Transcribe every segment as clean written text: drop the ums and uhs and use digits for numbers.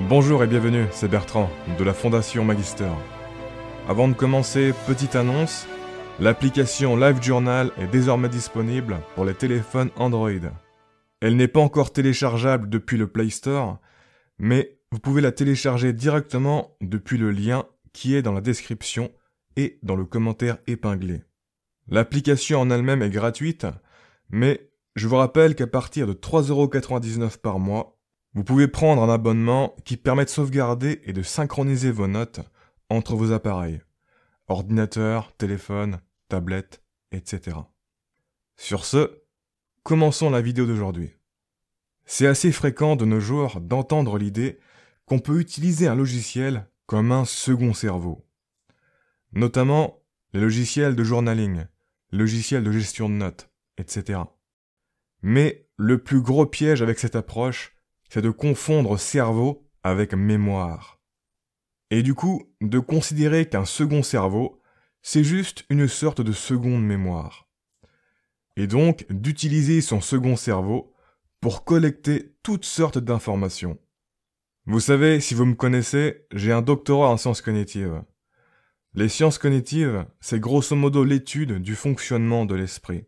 Bonjour et bienvenue, c'est Bertrand, de la Fondation Magister. Avant de commencer, petite annonce, l'application LiveJournal est désormais disponible pour les téléphones Android. Elle n'est pas encore téléchargeable depuis le Play Store, mais vous pouvez la télécharger directement depuis le lien qui est dans la description et dans le commentaire épinglé. L'application en elle-même est gratuite, mais je vous rappelle qu'à partir de 3,99 € par mois, vous pouvez prendre un abonnement qui permet de sauvegarder et de synchroniser vos notes entre vos appareils, ordinateur, téléphone, tablette, etc. Sur ce, commençons la vidéo d'aujourd'hui. C'est assez fréquent de nos jours d'entendre l'idée qu'on peut utiliser un logiciel comme un second cerveau. Notamment les logiciels de journaling, les logiciels de gestion de notes, etc. Mais le plus gros piège avec cette approche, c'est de confondre cerveau avec mémoire. Et du coup, de considérer qu'un second cerveau, c'est juste une sorte de seconde mémoire. Et donc, d'utiliser son second cerveau pour collecter toutes sortes d'informations. Vous savez, si vous me connaissez, j'ai un doctorat en sciences cognitives. Les sciences cognitives, c'est grosso modo l'étude du fonctionnement de l'esprit.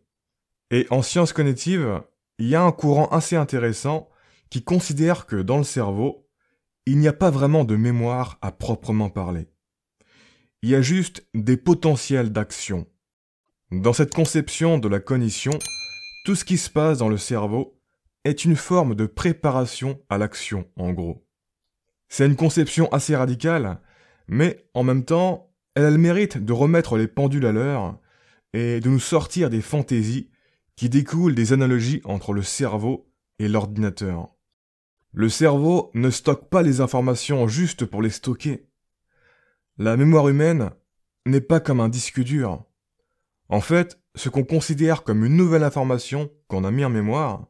Et en sciences cognitives, il y a un courant assez intéressant qui considère que dans le cerveau, il n'y a pas vraiment de mémoire à proprement parler. Il y a juste des potentiels d'action. Dans cette conception de la cognition, tout ce qui se passe dans le cerveau est une forme de préparation à l'action, en gros. C'est une conception assez radicale, mais en même temps, elle a le mérite de remettre les pendules à l'heure et de nous sortir des fantaisies qui découlent des analogies entre le cerveau et l'ordinateur. Le cerveau ne stocke pas les informations juste pour les stocker. La mémoire humaine n'est pas comme un disque dur. En fait, ce qu'on considère comme une nouvelle information qu'on a mis en mémoire,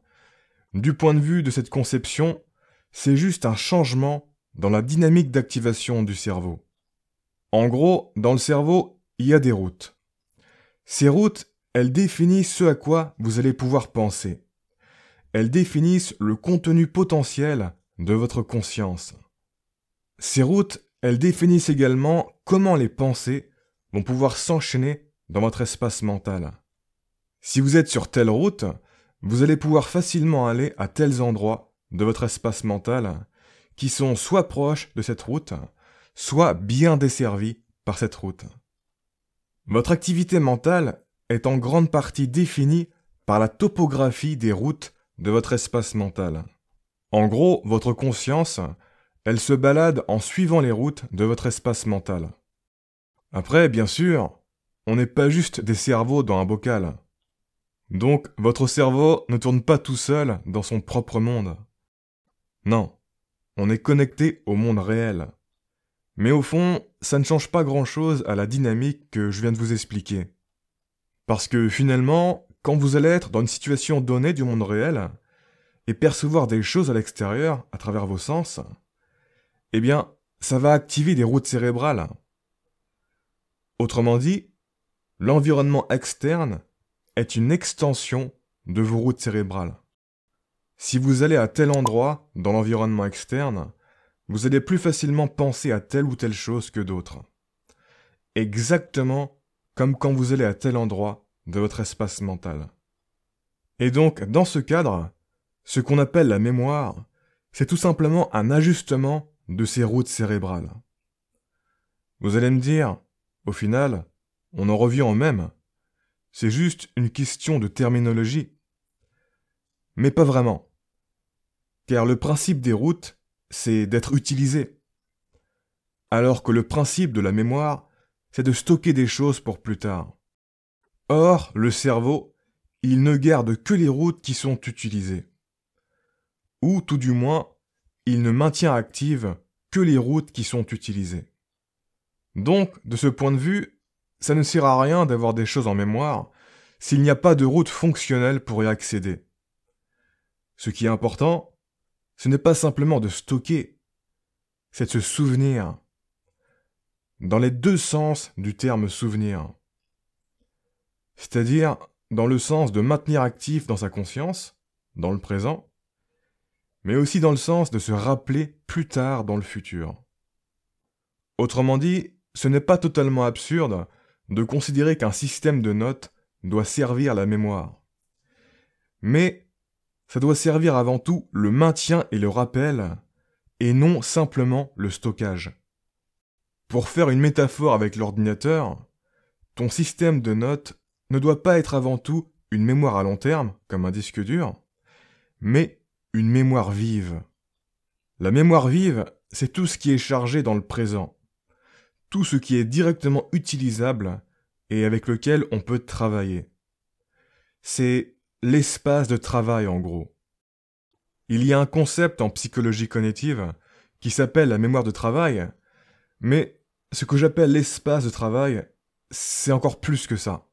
du point de vue de cette conception, c'est juste un changement dans la dynamique d'activation du cerveau. En gros, dans le cerveau, il y a des routes. Ces routes, elles définissent ce à quoi vous allez pouvoir penser. Elles définissent le contenu potentiel de votre conscience. Ces routes, elles définissent également comment les pensées vont pouvoir s'enchaîner dans votre espace mental. Si vous êtes sur telle route, vous allez pouvoir facilement aller à tels endroits de votre espace mental qui sont soit proches de cette route, soit bien desservis par cette route. Votre activité mentale est en grande partie définie par la topographie des routes de votre espace mental. En gros, votre conscience, elle se balade en suivant les routes de votre espace mental. Après, bien sûr, on n'est pas juste des cerveaux dans un bocal. Donc, votre cerveau ne tourne pas tout seul dans son propre monde. Non, on est connecté au monde réel. Mais au fond, ça ne change pas grand-chose à la dynamique que je viens de vous expliquer. Parce que finalement, quand vous allez être dans une situation donnée du monde réel, et percevoir des choses à l'extérieur, à travers vos sens, eh bien, ça va activer des routes cérébrales. Autrement dit, l'environnement externe est une extension de vos routes cérébrales. Si vous allez à tel endroit dans l'environnement externe, vous allez plus facilement penser à telle ou telle chose que d'autres. Exactement comme quand vous allez à tel endroit de votre espace mental. Et donc, dans ce cadre, ce qu'on appelle la mémoire, c'est tout simplement un ajustement de ces routes cérébrales. Vous allez me dire, au final, on en revient au même. C'est juste une question de terminologie. Mais pas vraiment. Car le principe des routes, c'est d'être utilisé. Alors que le principe de la mémoire, c'est de stocker des choses pour plus tard. Or, le cerveau, il ne garde que les routes qui sont utilisées. Ou tout du moins, il ne maintient actives que les routes qui sont utilisées. Donc, de ce point de vue, ça ne sert à rien d'avoir des choses en mémoire s'il n'y a pas de route fonctionnelle pour y accéder. Ce qui est important, ce n'est pas simplement de stocker, c'est de se souvenir. Dans les deux sens du terme souvenir. C'est-à-dire dans le sens de maintenir actif dans sa conscience, dans le présent, mais aussi dans le sens de se rappeler plus tard dans le futur. Autrement dit, ce n'est pas totalement absurde de considérer qu'un système de notes doit servir la mémoire. Mais ça doit servir avant tout le maintien et le rappel, et non simplement le stockage. Pour faire une métaphore avec l'ordinateur, ton système de notes ne doit pas être avant tout une mémoire à long terme, comme un disque dur, mais une mémoire vive. La mémoire vive, c'est tout ce qui est chargé dans le présent, tout ce qui est directement utilisable et avec lequel on peut travailler. C'est l'espace de travail en gros. Il y a un concept en psychologie cognitive qui s'appelle la mémoire de travail, mais ce que j'appelle l'espace de travail, c'est encore plus que ça.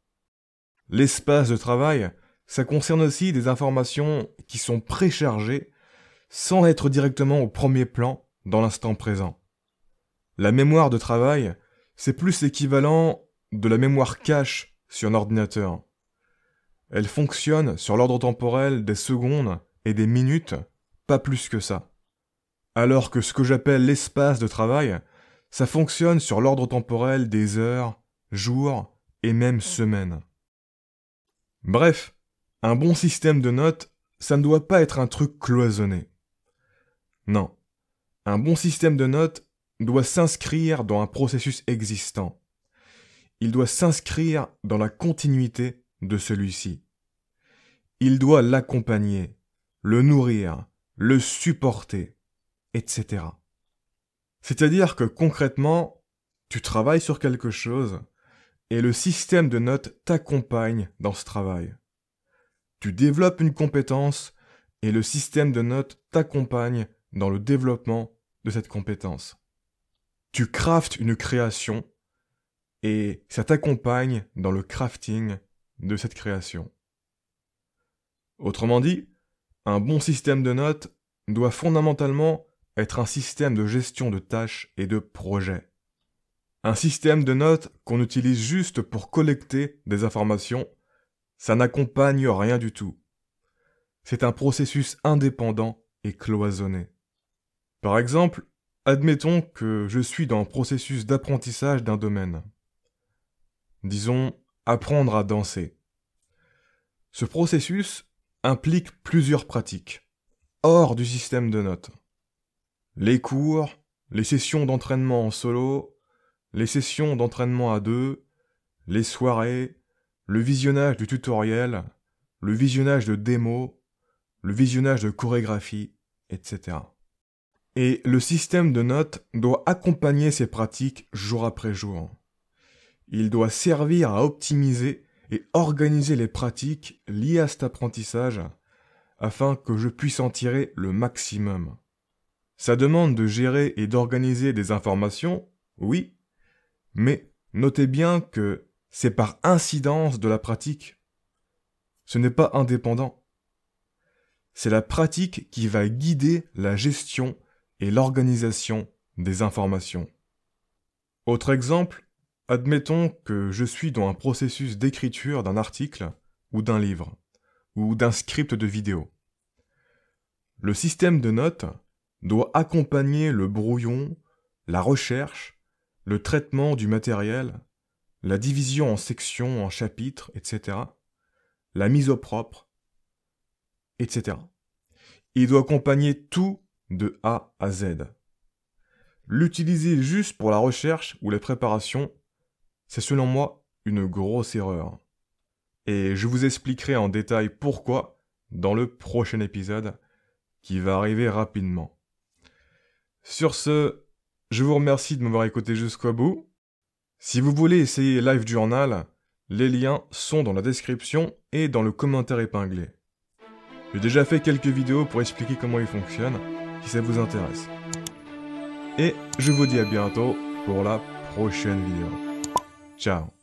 L'espace de travail, ça concerne aussi des informations qui sont préchargées sans être directement au premier plan dans l'instant présent. La mémoire de travail, c'est plus l'équivalent de la mémoire cache sur un ordinateur. Elle fonctionne sur l'ordre temporel des secondes et des minutes, pas plus que ça. Alors que ce que j'appelle l'espace de travail, ça fonctionne sur l'ordre temporel des heures, jours et même semaines. Bref, un bon système de notes, ça ne doit pas être un truc cloisonné. Non, un bon système de notes doit s'inscrire dans un processus existant. Il doit s'inscrire dans la continuité de celui-ci. Il doit l'accompagner, le nourrir, le supporter, etc. C'est-à-dire que concrètement, tu travailles sur quelque chose et le système de notes t'accompagne dans ce travail. Tu développes une compétence et le système de notes t'accompagne dans le développement de cette compétence. Tu craftes une création et ça t'accompagne dans le crafting de cette création. Autrement dit, un bon système de notes doit fondamentalement être un système de gestion de tâches et de projets. Un système de notes qu'on utilise juste pour collecter des informations, ça n'accompagne rien du tout. C'est un processus indépendant et cloisonné. Par exemple, admettons que je suis dans un processus d'apprentissage d'un domaine. Disons, apprendre à danser. Ce processus implique plusieurs pratiques, hors du système de notes. Les cours, les sessions d'entraînement en solo, les sessions d'entraînement à deux, les soirées, le visionnage du tutoriel, le visionnage de démos, le visionnage de chorégraphie, etc. Et le système de notes doit accompagner ces pratiques jour après jour. Il doit servir à optimiser et organiser les pratiques liées à cet apprentissage afin que je puisse en tirer le maximum. Ça demande de gérer et d'organiser des informations, oui, mais notez bien que c'est par incidence de la pratique. Ce n'est pas indépendant. C'est la pratique qui va guider la gestion et l'organisation des informations. Autre exemple, admettons que je suis dans un processus d'écriture d'un article ou d'un livre, ou d'un script de vidéo. Le système de notes doit accompagner le brouillon, la recherche, le traitement du matériel, la division en sections, en chapitres, etc., la mise au propre, etc. Il doit accompagner tout de A à Z. L'utiliser juste pour la recherche ou la préparation, c'est selon moi une grosse erreur. Et je vous expliquerai en détail pourquoi dans le prochain épisode qui va arriver rapidement. Sur ce, je vous remercie de m'avoir écouté jusqu'au bout. Si vous voulez essayer LiveJournal, les liens sont dans la description et dans le commentaire épinglé. J'ai déjà fait quelques vidéos pour expliquer comment il fonctionne, si ça vous intéresse. Et je vous dis à bientôt pour la prochaine vidéo. Ciao.